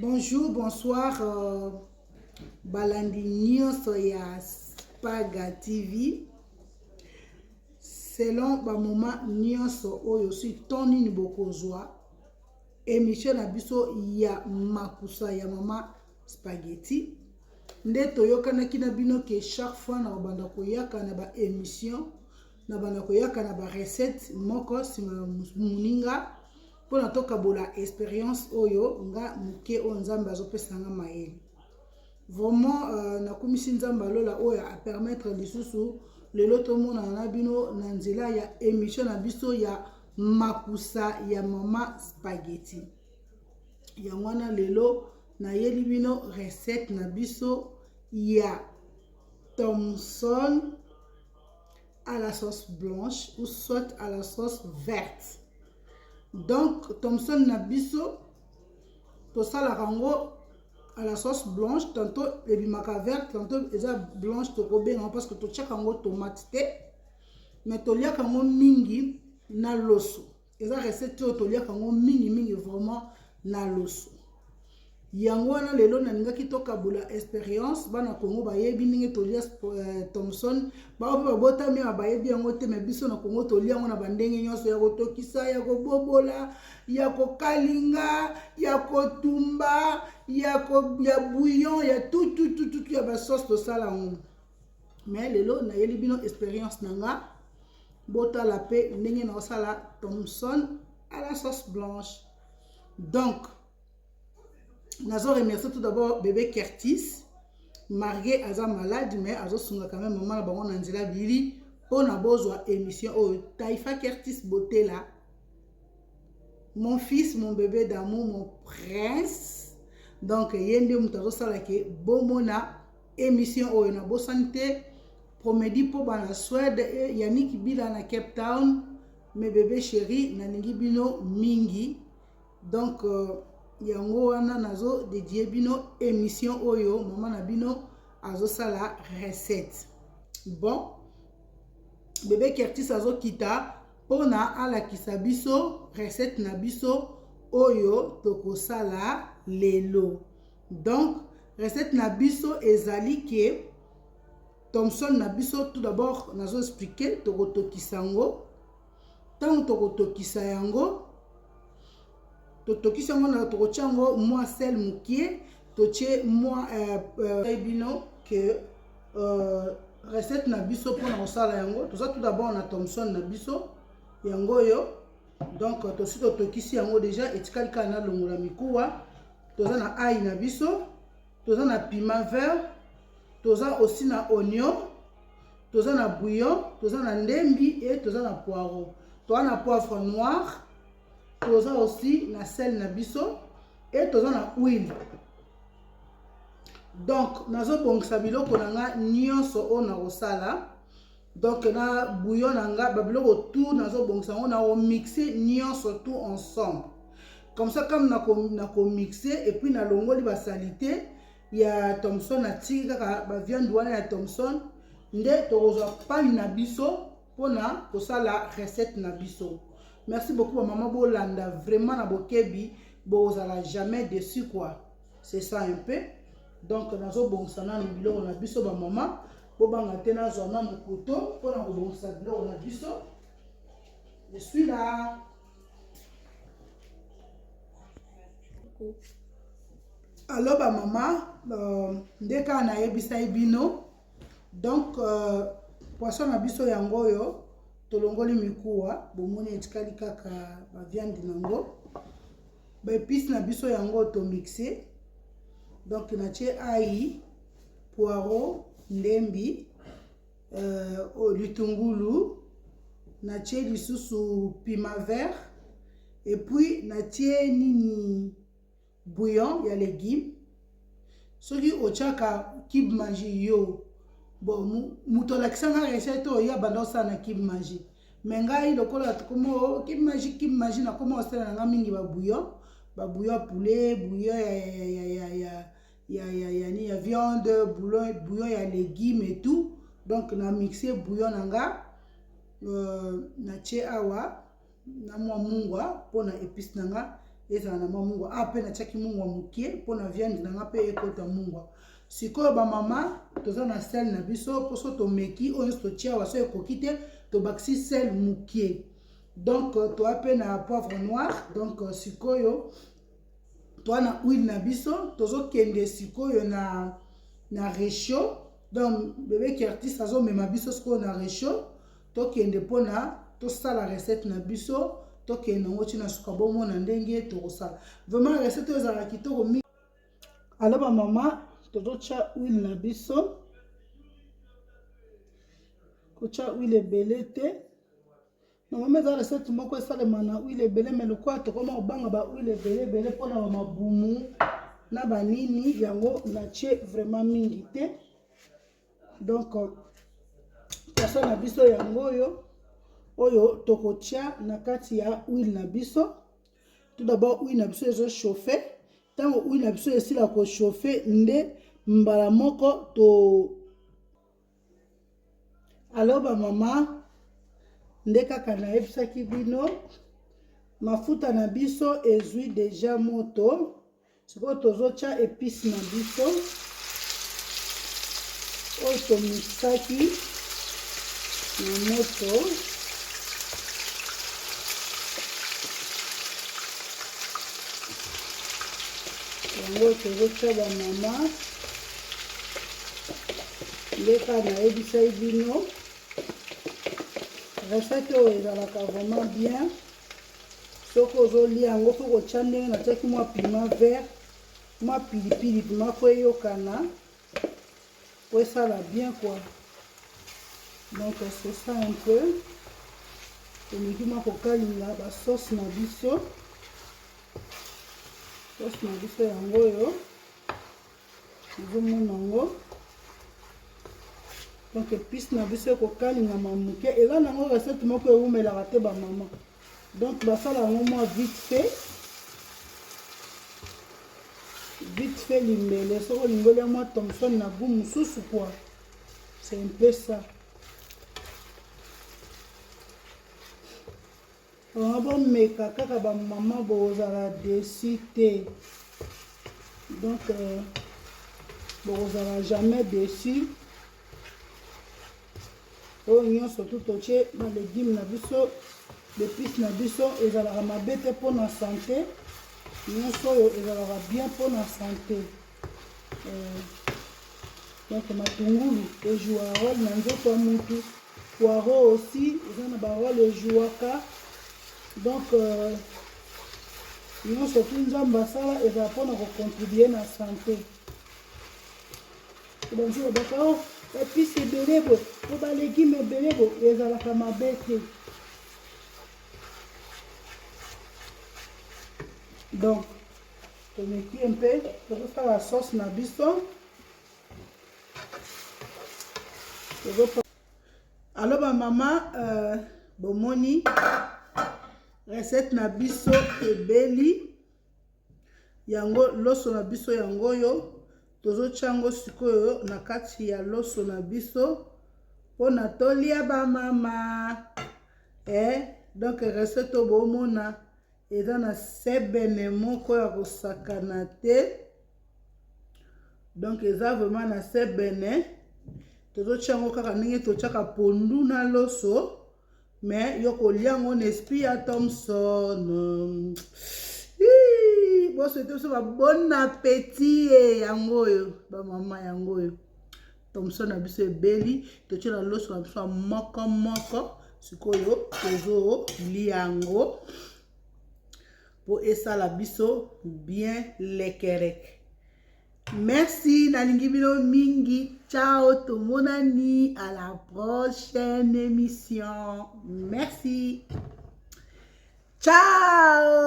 Bonjour, bonsoir, balandi nyonso ya Spaga TV. Selon ba moment nyonso oyo si toni ni bokozwa émission na biso ya makusa ya mama Spaghetti. Nde toyokanaki na bino ke chaque fois na banda koyaka na ba émission na banda koyaka na ba recette moko sima muninga pona toka bola expérience oyo nga muke o nzambe azopesa nga maele. Vraiment na komisi nzambe lola oyo a permettre lisusu lelo tomona na bino na nzela ya émission na biso ya makusa ya mama Spaghetti. Ya wana lelo na yeli bino recette na biso ya Thomson à la sauce blanche ou soit à la sauce verte. Donc Thomson na biso to sala rango à la sauce blanche, tantôt ebimaka verte, tantôt eza blanche to kobenga parce que to tchaka ngo tomate te, mais to liaka ngo mingi na loso. Eza recette to liaka ngo mingi vraiment na loso. Yango wana lelo na ningaki toka bula expérience bana Congo bayebi ninge to lia Thomson ba ope babota mi bayebi yango te, mais biso na Congo to lia ngo na bandenge nyonso ya kotokisa ya kobobola ya kokalinga ya kotumba ya bouillon ya tout ya ba sauce to sala ngo. Mais lelo na yeli bino expérience nanga bota la pe ndenge na sala Thomson à la sauce blanche. Donc nazo remercier tout d'abord bébé Curtis. Margué aza malade mais azo sunga quand même maman na bango na nzela bili pona bozwa émission o Taifa Curtis Botela. Mon fils, mon bébé d'amour, mon prince. Donc yende mutazo sala ke bomona émission o na bo santé promedi po bana Suède Yannick Bila na Cape Town mes bébés chéris na ningi bino mingi. Donc yango wana nazo dédié bino émission oyo mama na bino azo sala recette. Bon bébé Curtis azo kita pona ala kisabiso recette na biso oyo toko sala lelo. Donc recette na biso ezali ke Thomson na biso tout d'abord nazo expliquer toko tokisango tant toko tokisa yango tokisa ngo na tokochango moi sel mukie toche moi bino que recette na biso pona osala yango toza tout d'abord na Thomson na biso yango yo. Donc tosi tokisi yango déjà etikali kana longola mikuwa toza na ail na biso toza na piment vert toza aussi na oignon toza na bouillon toza na ndembi et toza na poireau toza na poivre noir toza aussi na sel na biso et toza na huile. Donc nazo bongisa biloko nanga nyonso o na kosala. Donc na bouillon nanga babiloko tout nazo bongisa ngo na mixer nyonso tout ensemble. Comme ça comme na ko mixer et puis na longoli ba salité ya Thomson na tika ka ba viande wana ya Thomson nde tokozwa pani na biso pona kosala recette na biso. Merci beaucoup maman Bolanda, vraiment na bokebi bozala jamais déçu quoi. C'est ça un peu. Donc nazo bongsana ni biloko na biso ba maman bobanga tena zona mokoto pona ko bongsa biloko na biso. Je suis là. Alors ba maman ndeka na yebisa bino. Donc poisson na biso yango yo tolongoli mikuwa bomoni etikali kaka ba viande nango ba épices na biso yango to mixer. Donc na tie ail, poireau, ndembi, litungulu, na tie lisusu piment vert et puis na tie nini bouillon ya légumes. Soki ochaka kib maji yo bon muto lakisanga recette o ya bando sana kib maji mais ngai lokola komo kib maji na komo osala nga mingi ba bouillon poulet bouillon ya viande bouillon ya légumes et tout. Donc na mixer bouillon nanga na tie awa na mwa mungwa pona épice nanga ezala na mungwa ape na tiaki mungwa mukie mpona viande nanga pe ekota mungwa sikoyo bamama toza na sel na biso poso tomeki oyo nyonso totia awa so ekoki te tobakisi sel mukie donc toa pe na poivre noir donc sikoyo toa na huile na biso tozokende sikoyo na réchaud donc bébé Curtis azomema biso sikoyo na réchaud tokende mpona tosala recette na biso tokende nango ntina suka bomona ndenge tokosala vraiment recette oyo ezalaka kitoko mingi. Alors bamama tozotia huile na biso kotia huile ebele te normalement eza recette moko esalema na huile ebele mais lokola tokoma kobanga ba huile ebele mpona bamabumu na banini yango natie vraiment mingi te donc poisson na biso yango oyo tokotia na kati ya huile na biso tout d'abord huile na biso ezochauffe ntango huile na biso esila kochauffe nde mbala moko to alors bamama nde kaka nayebisaki bino mafuta na biso ezwi deja moto sikoyo tozotia épice na biso oyo tomisaki na moto yango tozotia bamama nde kaka nayebisaki bino recette oyo ezalaka vraiment bien soki ozolia yango mpo kotia ndenge natiaki mwa piment vert mwa pilipili piment po eyokana po esala bien quoi donc c'est ça un peu tomeki mwa kokalinga basauce na biso sauce na biso yango oyo ezomona yango donc épice na biso ekokalingama moke eza nango recette moko ewumelaka te bamama donc basala yango mwa vite fait limbele soki olingoli ya mwa thomson na goût mosusu quoi c'est un peu ça wana bomeka kaka bamama bozala déçu te donc bozala jamais déçu oyo nyonso tu totie balégume na biso l'épice na biso ezalaka mabe te mpona santé nyonso oyo ezalaka bien mpona santé donc matungulu ejouaka role na nzoto ya mutu poireau aussi eza na barole ejouaka donc nyonso tu nzambe asala ezala mpona kocontribue na santé banzi babaka o épice ebele boye po balégume ebele boye ezalaka mabe te donc tomeki mpe tozosala sauce na biso alors bamama bomoni recette na biso ebeli yango loso na biso yango oyo tozotia yango sikoyo na kati ya loso na biso mpona tolia bamama donc recette oyo bomona eza na sebene moko ya kosakana te donc eza vraiment na sebene tozotia yango kaka ndenge totiaka pondu na loso mais yo kolia yango na esprit ya Thomson boswete biso babon appétit yango oyo bamama yango oyo Thomson na biso ebeli totia na loso na biso moko sikoyo tozolia yango po esala biso bien lekerek. Merci nalingi bino mingi. Ciao, tomonani à la prochaine émission. Merci. Ciao.